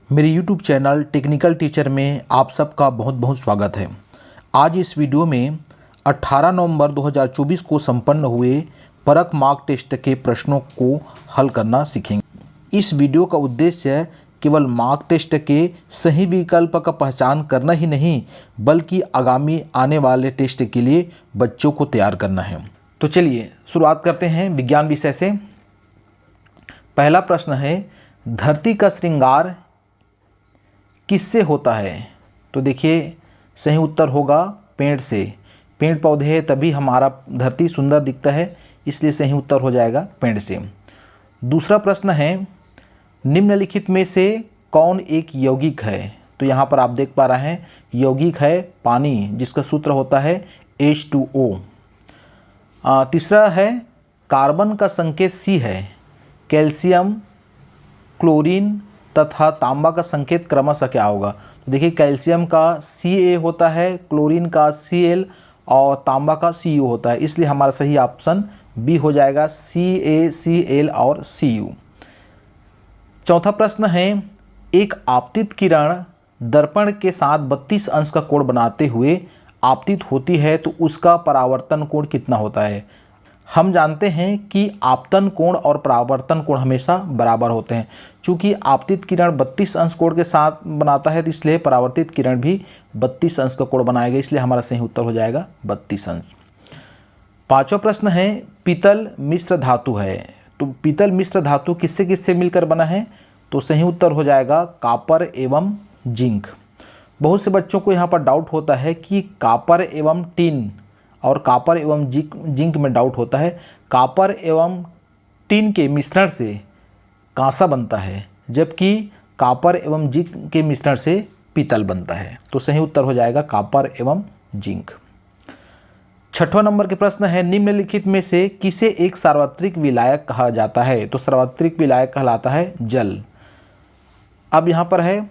मेरे YouTube channel technical teacher में आप सबका बहुत बहुत स्वागत है। आज इस वीडियो में 18 नवंबर 2024 को संपन्न हुए परख मार्क टेस्ट के प्रश्नों को हल करना सीखेंगे। इस वीडियो का उद्देश्य केवल मार्क टेस्ट के सही विकल्प का पहचान करना ही नहीं, बल्कि आगामी आने वाले टेस्ट के लिए बच्चों को तैयार करना है। तो चलिए शुरुआत करते हैं विज्ञान विषय से। पहला प्रश्न है, धरती का श्रृंगार किससे होता है? तो देखिए सही उत्तर होगा पेड़ से। पेड़ पौधे हैं तभी हमारा धरती सुंदर दिखता है, इसलिए सही उत्तर हो जाएगा पेड़ से। दूसरा प्रश्न है, निम्नलिखित में से कौन एक यौगिक है? तो यहाँ पर आप देख पा रहे हैं यौगिक है पानी, जिसका सूत्र होता है H2O। तीसरा है, कार्बन का संकेत C है, कैल्शियम, क्लोरीन तथा तांबा का संकेत क्रमशः क्या होगा? तो देखिए कैल्शियम का Ca होता है, क्लोरीन का Cl और तांबा का Cu होता है, इसलिए हमारा सही ऑप्शन बी हो जाएगा CaCl और Cu। चौथा प्रश्न है, एक आपतित किरण दर्पण के साथ 32 अंश का कोण बनाते हुए आपतित होती है तो उसका परावर्तन कोण कितना होता है? हम जानते हैं कि आपतन कोण और परावर्तन कोण हमेशा बराबर होते हैं। चूँकि आपतित किरण 32 अंश कोण के साथ बनाता है, तो इसलिए परावर्तित किरण भी 32 अंश का कोण बनाएगा, इसलिए हमारा सही उत्तर हो जाएगा 32 अंश। पांचवा प्रश्न है, पीतल मिश्र धातु है। तो पीतल मिश्र धातु किससे किससे मिलकर बना है? तो सही उत्तर हो जाएगा कॉपर एवं जिंक। बहुत से बच्चों को यहाँ पर डाउट होता है कि कॉपर एवं टिन और कॉपर एवं जिंक में डाउट होता है। कॉपर एवं टिन के मिश्रण से कांसा बनता है, जबकि कॉपर एवं जिंक के मिश्रण से पीतल बनता है। तो सही उत्तर हो जाएगा कॉपर एवं जिंक। छठवां नंबर के प्रश्न है, निम्नलिखित में से किसे एक सार्वत्रिक विलायक कहा जाता है? तो सार्वत्रिक विलायक कहलाता है जल। अब यहाँ पर है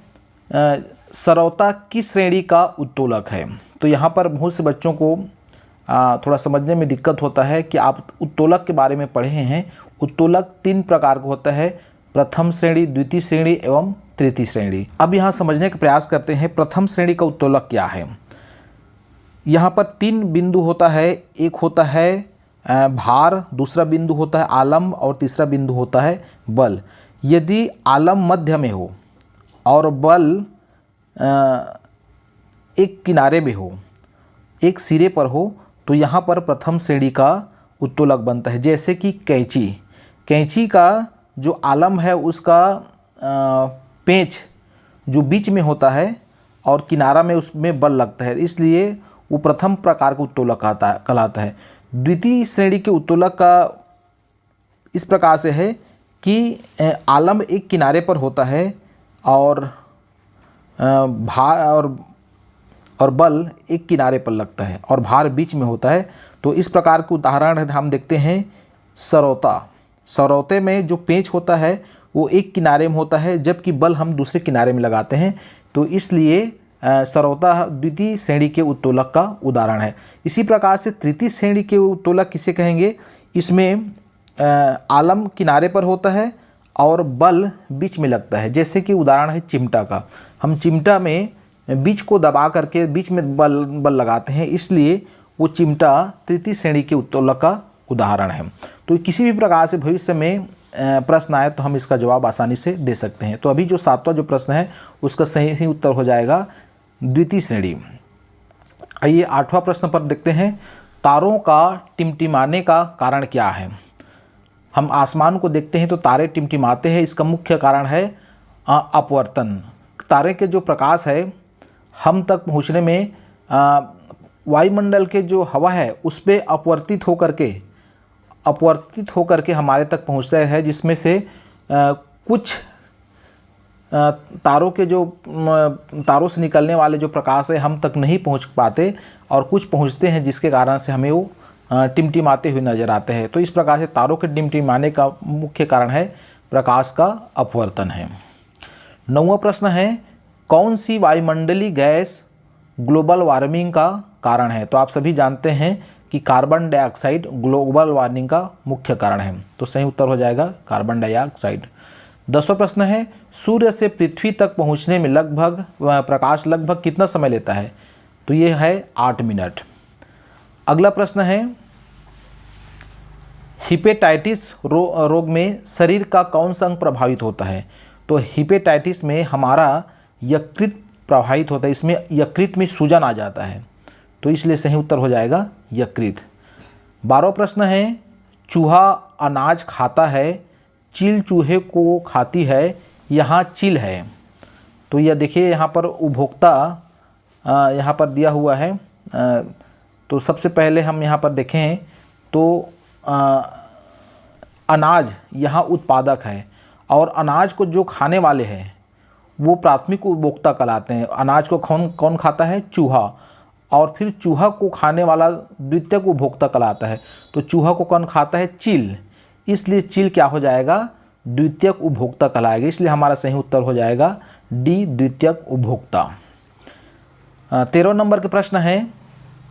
सरौता किस श्रेणी का उत्तोलक है? तो यहाँ पर बहुत से बच्चों को थोड़ा समझने में दिक्कत होता है कि आप उत्तोलक के बारे में पढ़े हैं। उत्तोलक 3 प्रकार का होता है, प्रथम श्रेणी, द्वितीय श्रेणी एवं तृतीय श्रेणी। अब यहाँ समझने का प्रयास करते हैं प्रथम श्रेणी का उत्तोलक क्या है। यहाँ पर 3 बिंदु होता है, एक होता है भार, दूसरा बिंदु होता है आलम्ब और तीसरा बिंदु होता है बल। यदि आलम्ब मध्य में हो और बल एक किनारे में हो, एक सिरे पर हो, तो यहाँ पर प्रथम श्रेणी का उत्तोलक बनता है। जैसे कि कैंची का जो आलम्ब है उसका पेंच जो बीच में होता है और किनारा में उसमें बल लगता है, इसलिए वो प्रथम प्रकार का उत्तोलक कहलाता है। द्वितीय श्रेणी के उत्तोलक का इस प्रकार से है कि आलम्ब एक किनारे पर होता है और भार और बल एक किनारे पर लगता है और भार बीच में होता है। तो इस प्रकार के उदाहरण हम देखते हैं सरौता। सरौते में जो पेंच होता है वो एक किनारे में होता है, जबकि बल हम दूसरे किनारे में लगाते हैं, तो इसलिए सरौता द्वितीय श्रेणी के उत्तोलक का उदाहरण है। इसी प्रकार से तृतीय श्रेणी के उत्तोलक किसे कहेंगे? इसमें आलम्ब किनारे पर होता है और बल बीच में लगता है, जैसे कि उदाहरण है चिमटा का। हम चिमटा में बीच को दबा करके बीच में बल लगाते हैं, इसलिए वो चिमटा तृतीय श्रेणी के उत्तोलक का उदाहरण है। तो किसी भी प्रकार से भविष्य में प्रश्न आए तो हम इसका जवाब आसानी से दे सकते हैं। तो अभी जो 7वां जो प्रश्न है उसका सही उत्तर हो जाएगा द्वितीय श्रेणी। आइए 8वां प्रश्न पर देखते हैं, तारों का टिमटिमाने का कारण क्या है? हम आसमान को देखते हैं तो तारे टिमटिमाते हैं, इसका मुख्य कारण है अपवर्तन। तारे के जो प्रकाश है हम तक पहुंचने में वायुमंडल के जो हवा है उस पर अपवर्तित होकर के हमारे तक पहुंचता है, जिसमें से कुछ तारों से निकलने वाले जो प्रकाश है हम तक नहीं पहुंच पाते और कुछ पहुंचते हैं, जिसके कारण से हमें वो टिमटिमाते हुए नजर आते हैं। तो इस प्रकार से तारों के टिमटिमाने का मुख्य कारण है प्रकाश का अपवर्तन है। 9वां प्रश्न है, कौन सी वायुमंडलीय गैस ग्लोबल वार्मिंग का कारण है? तो आप सभी जानते हैं कि कार्बन डाइऑक्साइड ग्लोबल वार्मिंग का मुख्य कारण है, तो सही उत्तर हो जाएगा कार्बन डाइऑक्साइड। 10वां प्रश्न है सूर्य से पृथ्वी तक पहुंचने में लगभग प्रकाश लगभग कितना समय लेता है? तो ये है 8 मिनट। अगला प्रश्न है हिपेटाइटिस रोग में शरीर का कौन सा अंग प्रभावित होता है? तो हिपेटाइटिस में हमारा यकृत प्रभावित होता है, इसमें यकृत में सूजन आ जाता है, तो इसलिए सही उत्तर हो जाएगा यकृत। 12वां प्रश्न है चूहा अनाज खाता है, चील चूहे को खाती है, यहाँ चील है। तो यह देखिए यहाँ पर उपभोक्ता यहाँ पर दिया हुआ है। तो सबसे पहले हम यहाँ पर देखें तो अनाज यहाँ उत्पादक है और अनाज को जो खाने वाले हैं वो प्राथमिक उपभोक्ता कहलाते हैं। अनाज को कौन खाता है? चूहा। और फिर चूहा को खाने वाला द्वितीयक उपभोक्ता कहलाता है। तो चूहा को कौन खाता है? चील। इसलिए चील क्या हो जाएगा? द्वितीयक उपभोक्ता कहलाएगा। इसलिए हमारा सही उत्तर हो जाएगा डी, द्वितीयक उपभोक्ता। 13 नंबर के प्रश्न है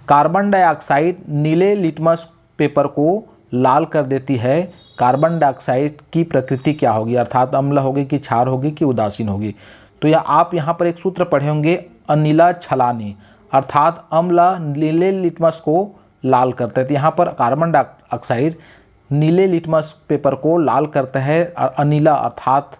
कार्बन डाइऑक्साइड नीले लिटमस पेपर को लाल कर देती है, कार्बन डाइऑक्साइड की प्रकृति क्या होगी? अर्थात अम्ल होगी कि क्षार होगी कि उदासीन होगी? तो या आप यहाँ पर एक सूत्र पढ़े होंगे अनिला छलानी, अर्थात अम्ल नीले लिटमस को लाल करता है। तो यहाँ पर कार्बन डाइऑक्साइड नीले लिटमस पेपर को लाल करता है, अनिला अर्थात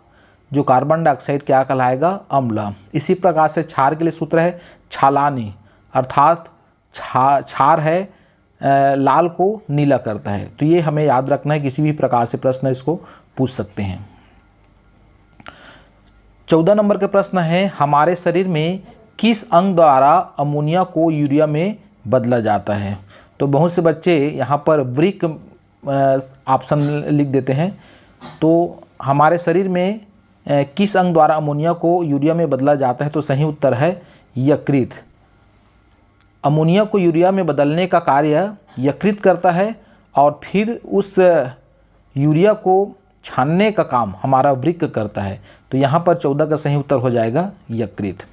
जो कार्बन डाइऑक्साइड क्या कहलाएगा? अम्ल। इसी प्रकार से क्षार के लिए सूत्र है छालानी, अर्थात क्षार है लाल को नीला करता है। तो ये हमें याद रखना है, किसी भी प्रकार से प्रश्न इसको पूछ सकते हैं। 14 नंबर के प्रश्न है हमारे शरीर में किस अंग द्वारा अमोनिया को यूरिया में बदला जाता है? तो बहुत से बच्चे यहाँ पर वृक्क ऑप्शन लिख देते हैं। तो हमारे शरीर में किस अंग द्वारा अमोनिया को यूरिया में बदला जाता है? तो सही उत्तर है यकृत। अमोनिया को यूरिया में बदलने का कार्य यकृत करता है और फिर उस यूरिया को छानने का काम हमारा वृक्क करता है। तो यहाँ पर 14 का सही उत्तर हो जाएगा यकृत।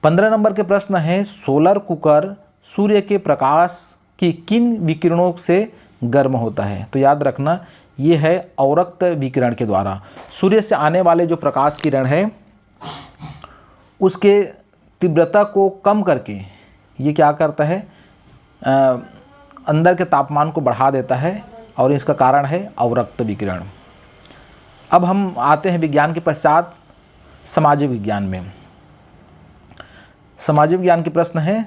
15 नंबर के प्रश्न है सोलर कुकर सूर्य के प्रकाश की किन विकिरणों से गर्म होता है? तो याद रखना ये है अवरक्त विकिरण के द्वारा। सूर्य से आने वाले जो प्रकाश किरण है उसके तीव्रता को कम करके ये क्या करता है? अंदर के तापमान को बढ़ा देता है और इसका कारण है अवरक्त विकिरण। अब हम आते हैं विज्ञान के पश्चात सामाजिक विज्ञान में। सामाजिक विज्ञान के प्रश्न है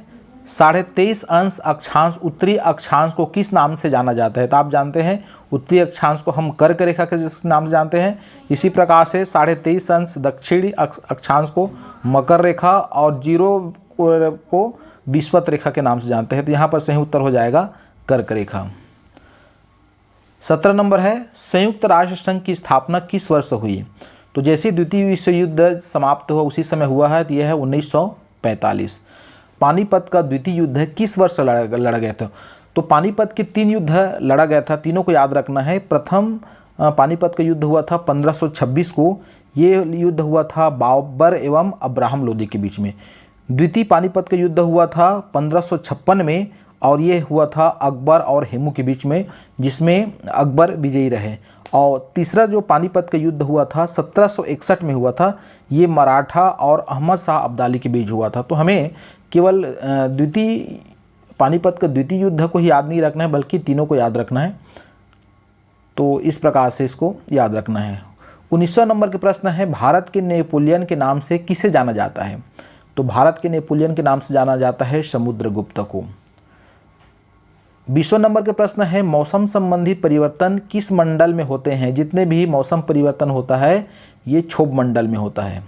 23.5 अंश अक्षांश उत्तरी अक्षांश को किस नाम से जाना जाता है? तो आप जानते हैं उत्तरी अक्षांश को हम कर्क रेखा के नाम से जानते हैं। इसी प्रकार से 23.5 अंश दक्षिणी अक्षांश को मकर रेखा और 0 को विषुवत रेखा के नाम से जानते हैं। तो यहाँ पर सही उत्तर हो जाएगा कर्क रेखा। 17 नंबर है संयुक्त राष्ट्र संघ की स्थापना किस वर्ष हुई? तो जैसे द्वितीय विश्व युद्ध समाप्त हुआ उसी समय हुआ है। तो यह है 1945। पानीपत का द्वितीय युद्ध किस वर्ष लड़ा गया था? तो पानीपत के 3 युद्ध लड़ा गया था, तीनों को याद रखना है। प्रथम पानीपत का युद्ध हुआ था 1526 को, ये युद्ध हुआ था बाबर एवं अब्राहम लोदी के बीच में। द्वितीय पानीपत का युद्ध हुआ था 1556 में और ये हुआ था अकबर और हेमू के बीच में, जिसमें अकबर विजयी रहे। और तीसरा जो पानीपत का युद्ध हुआ था 1761 में हुआ था, ये मराठा और अहमद शाह अब्दाली के बीच हुआ था। तो हमें केवल पानीपत का द्वितीय युद्ध को ही याद नहीं रखना है बल्कि तीनों को याद रखना है। तो इस प्रकार से इसको याद रखना है। 19वां नंबर के प्रश्न है भारत के नेपोलियन के नाम से किसे जाना जाता है? तो भारत के नेपोलियन के नाम से जाना जाता है समुद्रगुप्त को। 20वां नंबर के प्रश्न है मौसम संबंधी परिवर्तन किस मंडल में होते हैं? जितने भी मौसम परिवर्तन होता है ये क्षोभ मंडल में होता है।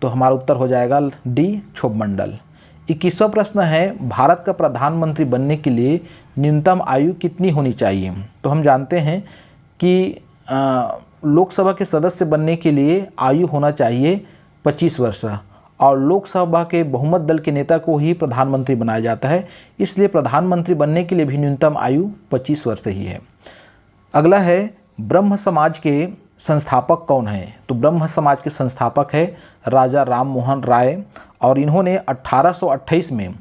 तो हमारा उत्तर हो जाएगा डी, क्षोभ मंडल। 21वां प्रश्न है भारत का प्रधानमंत्री बनने के लिए न्यूनतम आयु कितनी होनी चाहिए? तो हम जानते हैं कि लोकसभा के सदस्य बनने के लिए आयु होना चाहिए 25 वर्ष और लोकसभा के बहुमत दल के नेता को ही प्रधानमंत्री बनाया जाता है। इसलिए प्रधानमंत्री बनने के लिए भी न्यूनतम आयु 25 वर्ष ही है। अगला है ब्रह्म समाज के संस्थापक कौन है? तो ब्रह्म समाज के संस्थापक है राजा राम मोहन राय और इन्होंने 1828 में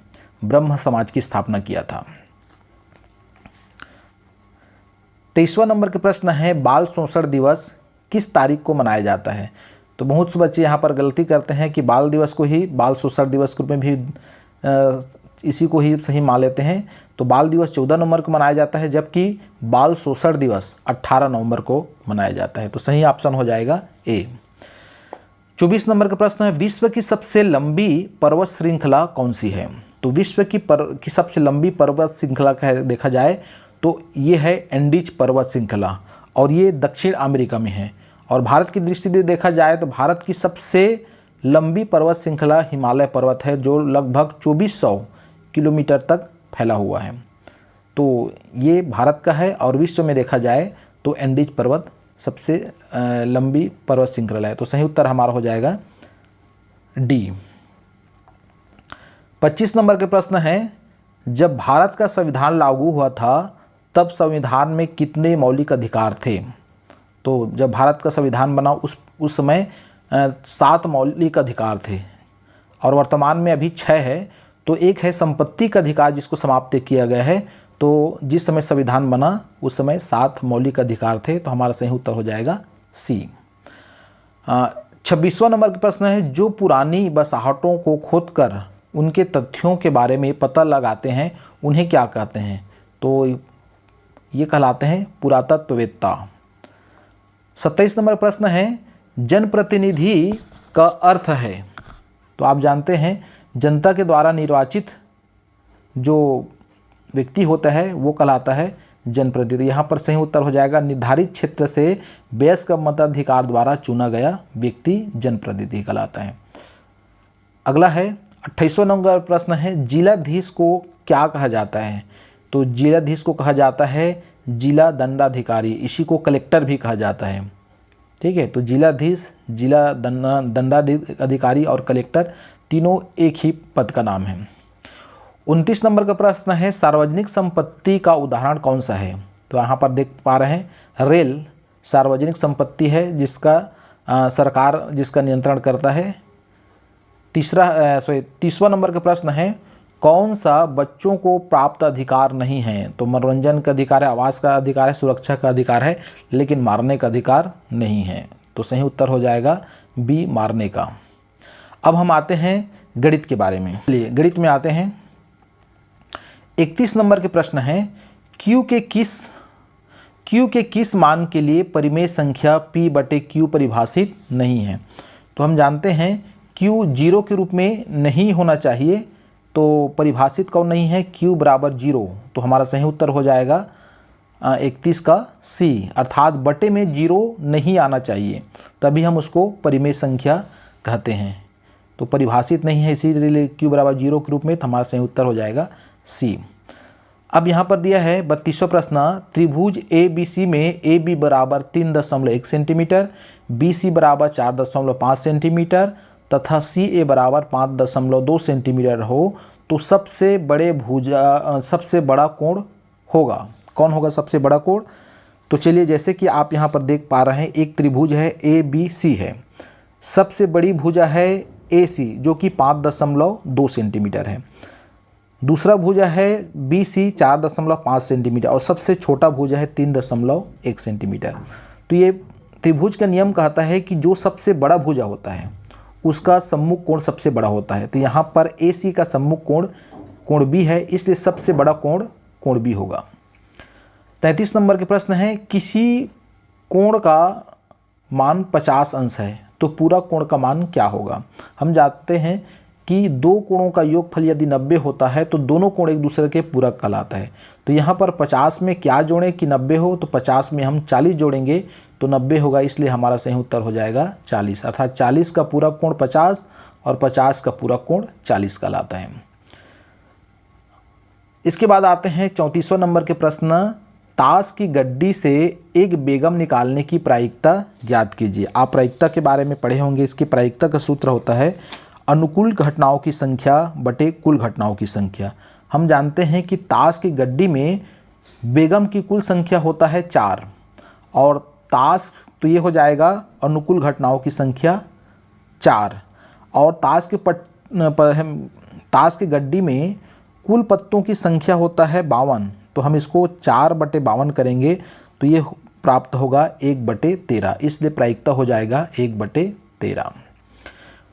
ब्रह्म समाज की स्थापना किया था। 23वां नंबर के प्रश्न है बाल शोषण दिवस किस तारीख को मनाया जाता है। तो बहुत से बच्चे यहाँ पर गलती करते हैं कि बाल दिवस को ही बाल शोषण दिवस के रूप में भी इसी को ही सही मान लेते हैं। तो बाल दिवस 14 नवंबर को मनाया जाता है, जबकि बाल शोषण दिवस 18 नवंबर को मनाया जाता है। तो सही ऑप्शन हो जाएगा ए। 24 नंबर का प्रश्न है, विश्व की सबसे लंबी पर्वत श्रृंखला कौन सी है। तो विश्व की सबसे लंबी पर्वत श्रृंखला का देखा जाए तो ये है एंडीज पर्वत श्रृंखला, और ये दक्षिण अमेरिका में है। और भारत की दृष्टि से देखा जाए तो भारत की सबसे लंबी पर्वत श्रृंखला हिमालय पर्वत है, जो लगभग 2400 किलोमीटर तक फैला हुआ है। तो ये भारत का है, और विश्व में देखा जाए तो एंडीज पर्वत सबसे लंबी पर्वत श्रृंखला है। तो सही उत्तर हमारा हो जाएगा डी। 25 नंबर के प्रश्न है, जब भारत का संविधान लागू हुआ था तब संविधान में कितने मौलिक अधिकार थे। तो जब भारत का संविधान बना उस समय 7 मौलिक अधिकार थे, और वर्तमान में अभी 6 है। तो एक है संपत्ति का अधिकार, जिसको समाप्त किया गया है। तो जिस समय संविधान बना उस समय 7 मौलिक अधिकार थे। तो हमारा सही उत्तर हो जाएगा सी। 26वां नंबर का प्रश्न है, जो पुरानी बसाहटों को खोदकर उनके तथ्यों के बारे में पता लगाते हैं उन्हें क्या कहते हैं। तो ये कहलाते हैं पुरातत्ववेत्ता। 27 नंबर प्रश्न है, जनप्रतिनिधि का अर्थ है। तो आप जानते हैं जनता के द्वारा निर्वाचित जो व्यक्ति होता है वो कहलाता है जनप्रतिनिधि। यहाँ पर सही उत्तर हो जाएगा निर्धारित क्षेत्र से वयस्क मताधिकार द्वारा चुना गया व्यक्ति जनप्रतिनिधि कहलाता है। अगला है 28वां नंबर प्रश्न है, जिलाधीश को क्या कहा जाता है। तो जिलाधीश को कहा जाता है जिला दंडाधिकारी, इसी को कलेक्टर भी कहा जाता है। ठीक है, तो जिलाधीश, जिला दंडाधिकारी और कलेक्टर तीनों एक ही पद का नाम है। 29 नंबर का प्रश्न है, सार्वजनिक संपत्ति का उदाहरण कौन सा है। तो यहाँ पर देख पा रहे हैं रेल सार्वजनिक संपत्ति है, जिसका सरकार जिसका नियंत्रण करता है। 30वां नंबर का प्रश्न है, कौन सा बच्चों को प्राप्त अधिकार नहीं है। तो मनोरंजन का अधिकार है, आवास का अधिकार है, सुरक्षा का अधिकार है, लेकिन मारने का अधिकार नहीं है। तो सही उत्तर हो जाएगा बी, मारने का। अब हम आते हैं गणित के बारे में। चलिए गणित में आते हैं। 31 नंबर के प्रश्न है, Q के किस मान के लिए परिमेय संख्या P/Q परिभाषित नहीं है। तो हम जानते हैं Q 0 के रूप में नहीं होना चाहिए, तो परिभाषित कौन नहीं है, Q बराबर 0। तो हमारा सही उत्तर हो जाएगा 31 का C, अर्थात बटे में 0 नहीं आना चाहिए, तभी हम उसको परिमेय संख्या कहते हैं। तो परिभाषित नहीं है, इसीलिए Q बराबर 0 के रूप में, तो हमारा सही उत्तर हो जाएगा C। अब यहाँ पर दिया है 32वां प्रश्न, त्रिभुज ABC में AB बराबर 3.1 सेंटीमीटर, BC बराबर 4.5 सेंटीमीटर तथा CA बराबर 5.2 सेंटीमीटर हो तो सबसे बड़ा कोण होगा। कौन होगा सबसे बड़ा कोण। तो चलिए, जैसे कि आप यहाँ पर देख पा रहे हैं, एक त्रिभुज है ABC है, सबसे बड़ी भुजा है AC जो कि 5.2 सेंटीमीटर है, दूसरा भुजा है BC 4.5 सेंटीमीटर, और सबसे छोटा भुजा है 3.1 सेंटीमीटर। तो ये त्रिभुज का नियम कहता है कि जो सबसे बड़ा भुजा होता है उसका सम्मुख कोण सबसे बड़ा होता है। तो यहाँ पर AC का सम्मुख कोण B है, इसलिए सबसे बड़ा कोण B होगा। 33 नंबर के प्रश्न है, किसी कोण का मान 50 अंश है तो पूरा कोण का मान क्या होगा। हम जानते हैं कि दो कोणों का योगफल यदि 90 होता है तो दोनों कोण एक दूसरे के पूरक कहलाता है। तो यहाँ पर 50 में क्या जोड़ें कि 90 हो, तो 50 में हम 40 जोड़ेंगे तो 90 होगा, इसलिए हमारा सही उत्तर हो जाएगा 40, अर्थात 40 का पूरक कोण 50 और 50 का पूरक कोण 40 कहलाता है। इसके बाद आते हैं 34वां नंबर के प्रश्न, ताश की गड्डी से एक बेगम निकालने की प्रायिकता ज्ञात कीजिए। आप प्रायिकता के बारे में पढ़े होंगे, इसकी प्रायिकता का सूत्र होता है अनुकूल घटनाओं की संख्या बटे कुल घटनाओं की संख्या। हम जानते हैं कि ताश की गड्डी में बेगम की कुल संख्या होता है 4, और ताश तो ये हो जाएगा अनुकूल घटनाओं की संख्या 4, और ताश की गड्डी में कुल पत्तों की संख्या होता है 52, तो हम इसको 4/52 करेंगे तो ये प्राप्त होगा 1/13, इसलिए प्रायिकता हो जाएगा 1/13।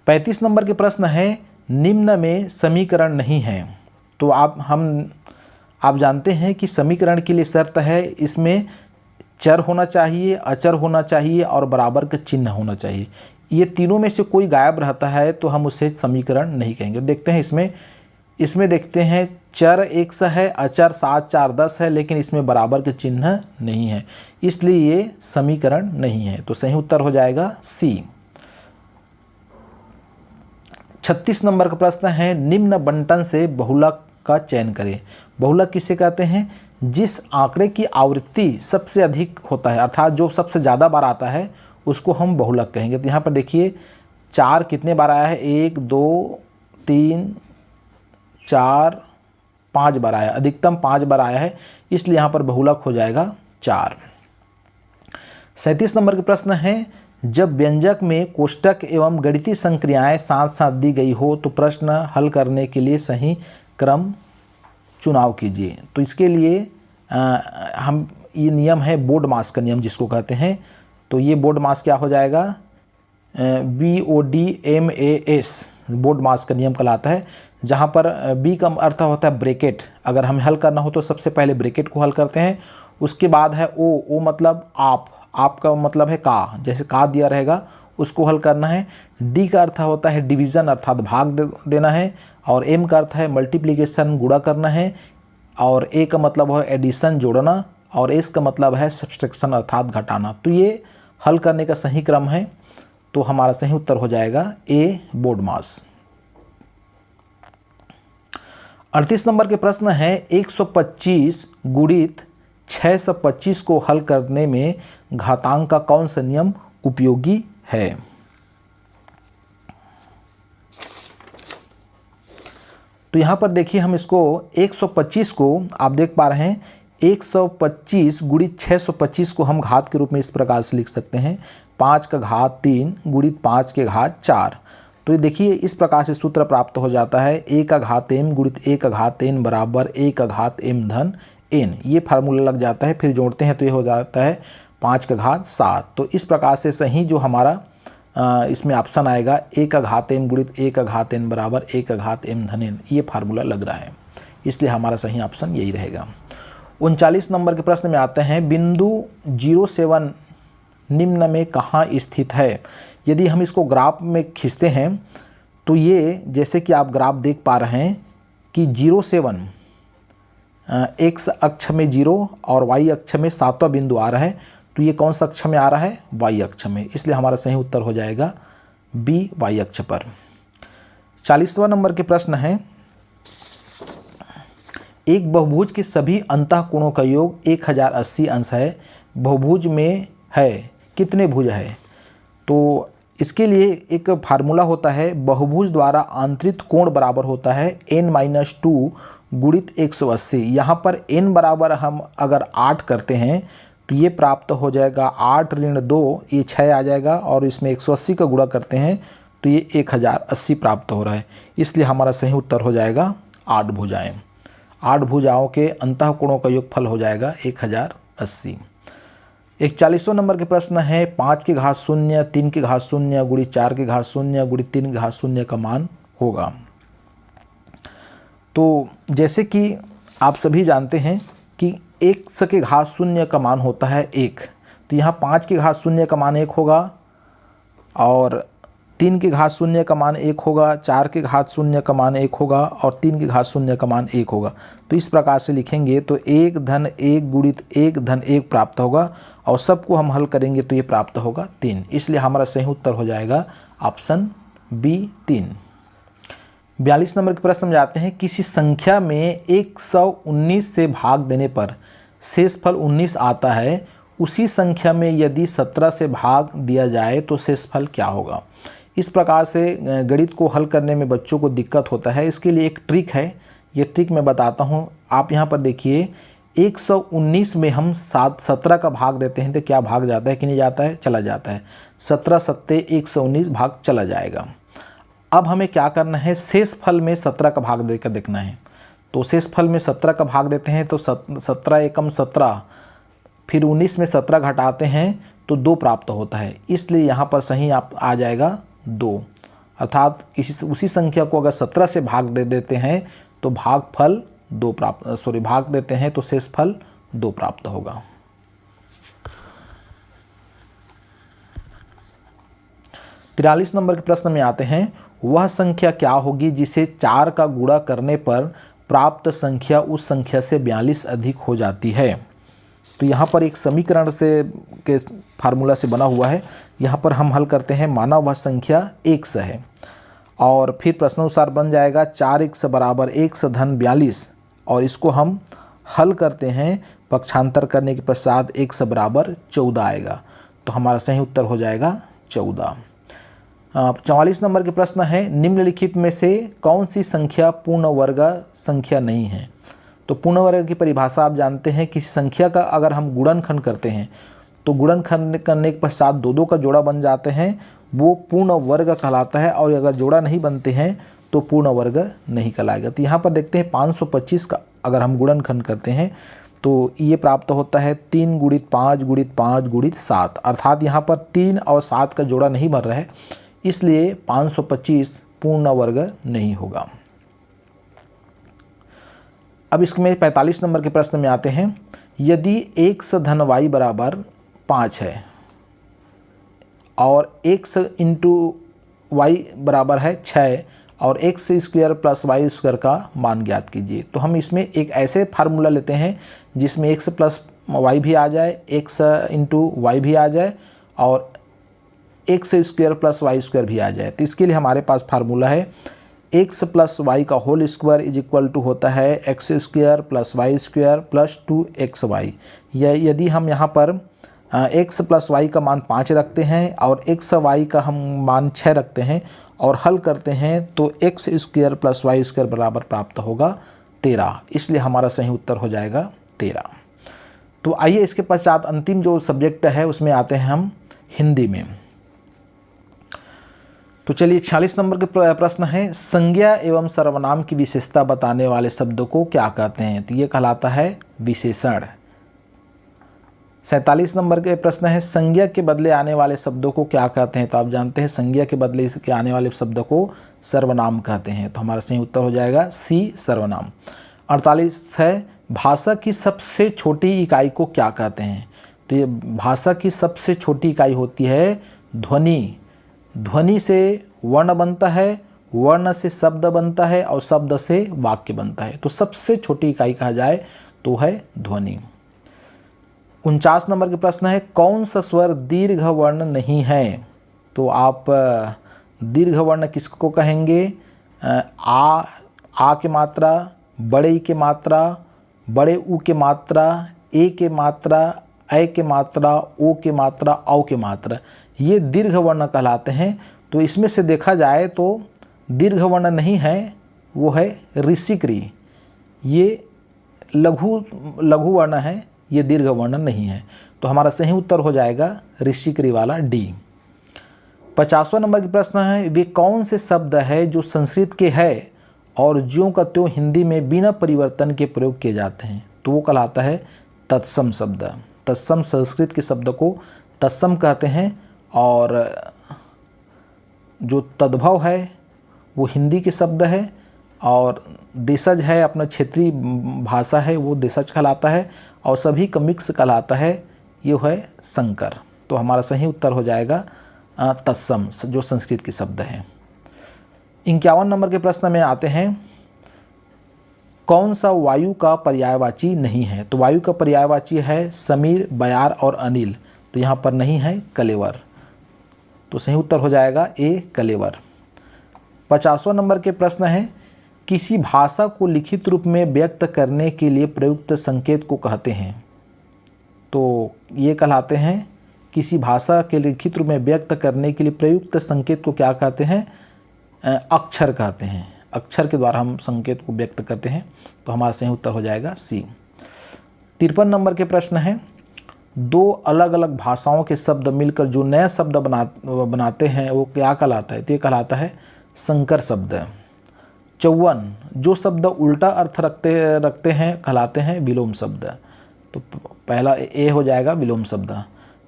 35 नंबर के प्रश्न है निम्न में समीकरण नहीं है। तो आप जानते हैं कि समीकरण के लिए शर्त है इसमें चर होना चाहिए, अचर होना चाहिए और बराबर का चिन्ह होना चाहिए। ये तीनों में से कोई गायब रहता है तो हम उसे समीकरण नहीं कहेंगे। देखते हैं इसमें देखते हैं चर 100 है, अचर 7 4 10 है, लेकिन इसमें बराबर के चिन्ह नहीं है, इसलिए ये समीकरण नहीं है। तो सही उत्तर हो जाएगा सी। 36 नंबर का प्रश्न है निम्न बंटन से बहुलक का चयन करें। बहुलक किसे कहते हैं? जिस आंकड़े की आवृत्ति सबसे अधिक होता है, अर्थात जो सबसे ज़्यादा बार आता है उसको हम बहुलक कहेंगे। तो यहाँ पर देखिए 4 कितने बार आया है? 1 2 3 4 5 बार आया, अधिकतम 5 बार आया है, इसलिए यहाँ पर बहुलक हो जाएगा 4। 37 नंबर के प्रश्न है जब व्यंजक में कोष्टक एवं गणितीय संक्रियाएं साथ साथ दी गई हो तो प्रश्न हल करने के लिए सही क्रम चुनाव कीजिए। तो इसके लिए हम ये नियम है BODMAS का नियम जिसको कहते हैं। तो ये BODMAS क्या हो जाएगा? BODMAS BODMAS का नियम कहलाता है, जहाँ पर B का अर्थ होता है ब्रैकेट। अगर हमें हल करना हो तो सबसे पहले ब्रैकेट को हल करते हैं, उसके बाद है O मतलब आप का मतलब है का, जैसे का दिया रहेगा उसको हल करना है। D का अर्थ होता है डिवीज़न अर्थात भाग देना है, और M का अर्थ है मल्टीप्लिकेशन गुणा करना है, और A का मतलब है एडिशन जोड़ना, और S का मतलब है सब्सट्रैक्शन अर्थात घटाना। तो ये हल करने का सही क्रम है, तो हमारा सही उत्तर हो जाएगा A BODMAS। 38 नंबर के प्रश्न है 125 गुणित 625 को हल करने में घातांक का कौन सा नियम उपयोगी है? तो यहाँ पर देखिए हम इसको 125 को आप देख पा रहे हैं 125 गुणित 625 को हम घात के रूप में इस प्रकार से लिख सकते हैं 5 का घात 3 गुणित 5 के घात 4। तो ये देखिए इस प्रकार से सूत्र प्राप्त हो जाता है a का घात m गुणित a का घात n बराबर a का घात m धन n। ये फार्मूला लग जाता है, फिर जोड़ते हैं तो ये हो जाता है 5 का घात 7। तो इस प्रकार से सही जो हमारा इसमें ऑप्शन आएगा a का घात m गुणित a का घात n बराबर a का घात m धन n, ये फार्मूला लग रहा है, इसलिए हमारा सही ऑप्शन यही रहेगा। 39 नंबर के प्रश्न में आते हैं बिंदु 07 निम्न में कहाँ स्थित है? यदि हम इसको ग्राफ में खींचते हैं तो ये जैसे कि आप ग्राफ देख पा रहे हैं कि 07 x अक्ष में 0 और y अक्ष में 7वां बिंदु आ रहा है, तो ये कौन सा अक्ष में आ रहा है? y अक्ष में, इसलिए हमारा सही उत्तर हो जाएगा B y अक्ष पर। 40वां नंबर के प्रश्न है एक बहुभुज के सभी अंतःकोणों का योग 1080 अंश है, बहुभुज में है कितने भुज है? तो इसके लिए एक फार्मूला होता है बहुभुज द्वारा आंतरिक कोण बराबर होता है n-2 गुणित 180। यहाँ पर n बराबर हम अगर 8 करते हैं तो ये प्राप्त हो जाएगा 8 ऋण 2, ये 6 आ जाएगा, और इसमें 180 का गुणा करते हैं तो ये 1080 प्राप्त हो रहा है, इसलिए हमारा सही उत्तर हो जाएगा 8 भुजाएँ। 8 भुजाओं के अंतःकोणों का योगफल हो जाएगा 1080। 41वां नंबर के प्रश्न है 5 के घात 0 3 के घात 0 गुणित 4 के घात 0 गुणित 3 के घात 0 का मान होगा। तो जैसे कि आप सभी जानते हैं कि x के घात 0 का मान होता है 1, तो यहाँ 5 के घात 0 का मान 1 होगा, और 3 के घात 0 का मान 1 होगा, 4 के घात 0 का मान 1 होगा, और 3 के घात 0 का मान 1 होगा। तो इस प्रकार से लिखेंगे तो 1 धन 1 गुणित 1 धन 1 प्राप्त होगा, और सबको हम हल करेंगे तो ये प्राप्त होगा 3, इसलिए हमारा सही उत्तर हो जाएगा ऑप्शन B 3। 42 नंबर के प्रश्न में जाते हैं किसी संख्या में 119 से भाग देने पर शेषफल 19 आता है, उसी संख्या में यदि 17 से भाग दिया जाए तो शेषफल क्या होगा? इस प्रकार से गणित को हल करने में बच्चों को दिक्कत होता है, इसके लिए एक ट्रिक है, ये ट्रिक मैं बताता हूँ। आप यहाँ पर देखिए 119 में हम 17 का भाग देते हैं तो क्या भाग जाता है कि नहीं जाता है? चला जाता है, 17 सत्ते 119 भाग चला जाएगा। अब हमें क्या करना है? शेषफल में 17 का भाग देकर देखना है। तो शेषफल में 17 का भाग देते हैं तो 17 एकम 17, फिर 19 में 17 घटाते हैं तो 2 प्राप्त होता है, इसलिए यहाँ पर सही आप आ जाएगा 2। अर्थात उसी संख्या को अगर 17 से भाग दे देते हैं तो भाग देते हैं तो शेषफल 2 प्राप्त होगा। 43 नंबर के प्रश्न में आते हैं, वह संख्या क्या होगी जिसे 4 का गुणा करने पर प्राप्त संख्या उस संख्या से 42 अधिक हो जाती है। तो यहाँ पर एक समीकरण के फार्मूला से बना हुआ है, यहाँ पर हम हल करते हैं। माना वह संख्या x है और फिर प्रश्नानुसार बन जाएगा 4x बराबर x धन 42, और इसको हम हल करते हैं, पक्षांतर करने के पश्चात x बराबर 14 आएगा। तो हमारा सही उत्तर हो जाएगा 14। 44 नंबर के प्रश्न है, निम्नलिखित में से कौन सी संख्या पूर्ण वर्ग संख्या नहीं है। तो पूर्ण वर्ग की परिभाषा आप जानते हैं, किसी संख्या का अगर हम गुणनखंड करते हैं तो गुणनखंड करने के पश्चात 2 का जोड़ा बन जाते हैं, वो पूर्ण वर्ग कहलाता है, और अगर जोड़ा नहीं बनते हैं तो पूर्ण वर्ग नहीं कहलाएगा। तो यहाँ पर देखते हैं 525 का अगर हम गुणनखंड करते हैं तो ये प्राप्त होता है 3 गुणित 5 गुणित 5 गुणित 7, अर्थात यहाँ पर 3 और 7 का जोड़ा नहीं बन रहा है, इसलिए 525 पूर्ण वर्ग नहीं होगा। अब इसमें 45 नंबर के प्रश्न में आते हैं, यदि x धन y बराबर 5 है और x इंटू वाई बराबर है 6 और x square plus y square का मान ज्ञात कीजिए। तो हम इसमें एक ऐसे फार्मूला लेते हैं जिसमें x प्लस वाई भी आ जाए, x इंटू वाई भी आ जाए और x square plus y square भी आ जाए। तो इसके लिए हमारे पास फार्मूला है x प्लस वाई का whole square is equal to होता है x square plus y square plus 2xy। यदि हम यहाँ पर x प्लस वाई का मान 5 रखते हैं और xy का हम मान 6 रखते हैं और हल करते हैं तो x square plus y square बराबर प्राप्त होगा 13, इसलिए हमारा सही उत्तर हो जाएगा 13। तो आइए इसके पश्चात अंतिम जो सब्जेक्ट है उसमें आते हैं हम हिंदी में। तो चलिए 46 नंबर के प्रश्न है, संज्ञा एवं सर्वनाम की विशेषता बताने वाले शब्द को क्या कहते हैं। तो ये कहलाता है विशेषण। 47 नंबर के प्रश्न है, संज्ञा के बदले आने वाले शब्दों को क्या कहते हैं। तो आप जानते हैं संज्ञा के बदले के आने वाले शब्द को सर्वनाम कहते हैं। तो हमारा सही उत्तर हो जाएगा सी सर्वनाम। 48 है, भाषा की सबसे छोटी इकाई को क्या कहते हैं। तो ये भाषा की सबसे छोटी इकाई होती है ध्वनि। ध्वनि से वर्ण बनता है, वर्ण से शब्द बनता है और शब्द से वाक्य बनता है। तो सबसे छोटी इकाई कहा जाए तो है ध्वनि। 49 नंबर के प्रश्न है, कौन सा स्वर दीर्घ वर्ण नहीं है। तो आप दीर्घ वर्ण किसको कहेंगे। आ के मात्रा, बड़े ई के मात्रा, बड़े ऊ के मात्रा, ए के मात्रा, ऐ के मात्रा, ओ के मात्रा, औ के मात्रा, ये दीर्घ वर्ण कहलाते हैं। तो इसमें से देखा जाए तो दीर्घ वर्ण नहीं है, वो है ऋषिक्री। ये लघु वर्ण है, ये दीर्घ वर्ण नहीं है। तो हमारा सही उत्तर हो जाएगा ऋषिक्री वाला डी। 50वां नंबर के प्रश्न है, वे कौन से शब्द है जो संस्कृत के है और ज्यों का त्यों हिंदी में बिना परिवर्तन के प्रयोग किए जाते हैं। तो वो कहलाता है तत्सम शब्द। तत्सम संस्कृत के शब्द को तत्सम कहते हैं और जो तद्भव है वो हिंदी के शब्द है और देशज है अपना क्षेत्रीय भाषा है वो देशज कहलाता है और सभी का मिक्स कहलाता है ये है संकर। तो हमारा सही उत्तर हो जाएगा तत्सम जो संस्कृत के शब्द हैं। 51 नंबर के प्रश्न में आते हैं, कौन सा वायु का पर्यायवाची नहीं है। तो वायु का पर्यायवाची है समीर, बयार और अनिल। तो यहाँ पर नहीं है कलेवर। तो सही उत्तर हो जाएगा ए कलेवर। 50वां नंबर के प्रश्न है, किसी भाषा को लिखित रूप में व्यक्त करने के लिए प्रयुक्त संकेत को कहते हैं। तो ये कहलाते हैं किसी भाषा के लिखित रूप में व्यक्त करने के लिए प्रयुक्त संकेत को क्या कहते हैं, अक्षर कहते हैं। अक्षर के द्वारा हम संकेत को व्यक्त करते हैं। तो हमारा सही उत्तर हो जाएगा सी। 53 नंबर के प्रश्न है, दो अलग अलग भाषाओं के शब्द मिलकर जो नया शब्द बनाते हैं वो क्या कहलाता है। तो ये कहलाता है संकर शब्द। 54 जो शब्द उल्टा अर्थ रखते हैं कहलाते हैं विलोम शब्द। तो पहला ए हो जाएगा विलोम शब्द।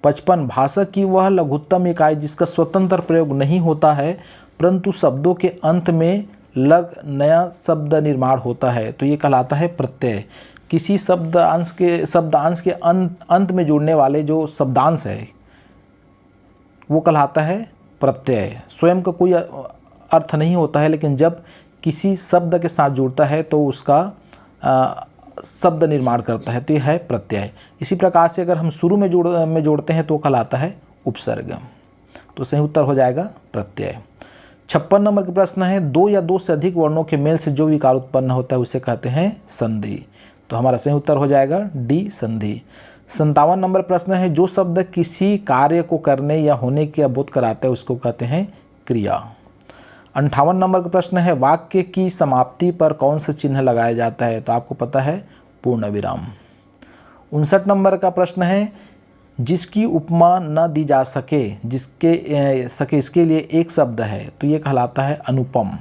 55 भाषा की वह लघुत्तम इकाई जिसका स्वतंत्र प्रयोग नहीं होता है परंतु शब्दों के अंत में लग नया शब्द निर्माण होता है, तो ये कहलाता है प्रत्यय। किसी शब्दांश के अंत में जुड़ने वाले जो शब्दांश है वो कहलाता है प्रत्यय। स्वयं का कोई अर्थ नहीं होता है, लेकिन जब किसी शब्द के साथ जुड़ता है तो उसका शब्द निर्माण करता है, तो यह है प्रत्यय। इसी प्रकार से अगर हम शुरू में जोड़ते हैं तो कहलाता है उपसर्ग। तो सही उत्तर हो जाएगा प्रत्यय। 56 नंबर का प्रश्न है, दो या दो से अधिक वर्णों के मेल से जो विकार उत्पन्न होता है उसे कहते हैं संधि। तो हमारा सही उत्तर हो जाएगा डी संधि। 57 नंबर प्रश्न है, जो शब्द किसी कार्य को करने या होने की अवबोध कराता है उसको कहते हैं क्रिया। 58 नंबर का प्रश्न है, वाक्य की समाप्ति पर कौन सा चिन्ह लगाया जाता है, तो आपको पता है पूर्ण विराम। 59 नंबर का प्रश्न है, जिसकी उपमा न दी जा सके इसके लिए एक शब्द है, तो ये कहलाता है अनुपम।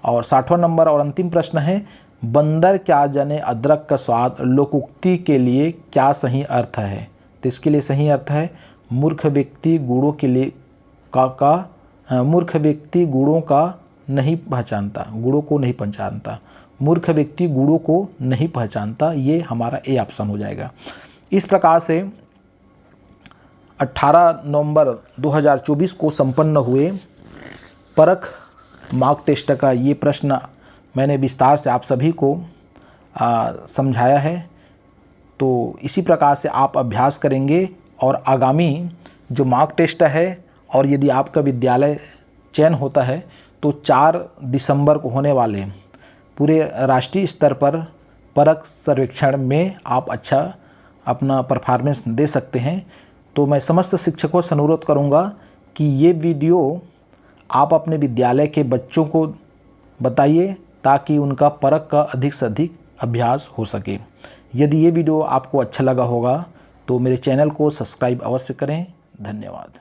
और 60वां नंबर और अंतिम प्रश्न है, बंदर क्या जाने अदरक का स्वाद लोकोक्ति के लिए क्या सही अर्थ है, तो इसके लिए सही अर्थ है मूर्ख व्यक्ति गुणों के लिए मूर्ख व्यक्ति गुणों को नहीं पहचानता, मूर्ख व्यक्ति गुणों को नहीं पहचानता। ये हमारा ए ऑप्शन हो जाएगा। इस प्रकार से 18 नवंबर 2024 को संपन्न हुए परख मॉक टेस्ट का ये प्रश्न मैंने विस्तार से आप सभी को समझाया है। तो इसी प्रकार से आप अभ्यास करेंगे और आगामी जो मॉक टेस्ट है, और यदि आपका विद्यालय चयन होता है तो 4 दिसंबर को होने वाले पूरे राष्ट्रीय स्तर पर परख सर्वेक्षण में आप अच्छा अपना परफॉर्मेंस दे सकते हैं। तो मैं समस्त शिक्षकों से अनुरोध करूंगा कि ये वीडियो आप अपने विद्यालय के बच्चों को बताइए ताकि उनका परख का अधिक से अधिक अभ्यास हो सके। यदि ये वीडियो आपको अच्छा लगा होगा तो मेरे चैनल को सब्सक्राइब अवश्य करें। धन्यवाद।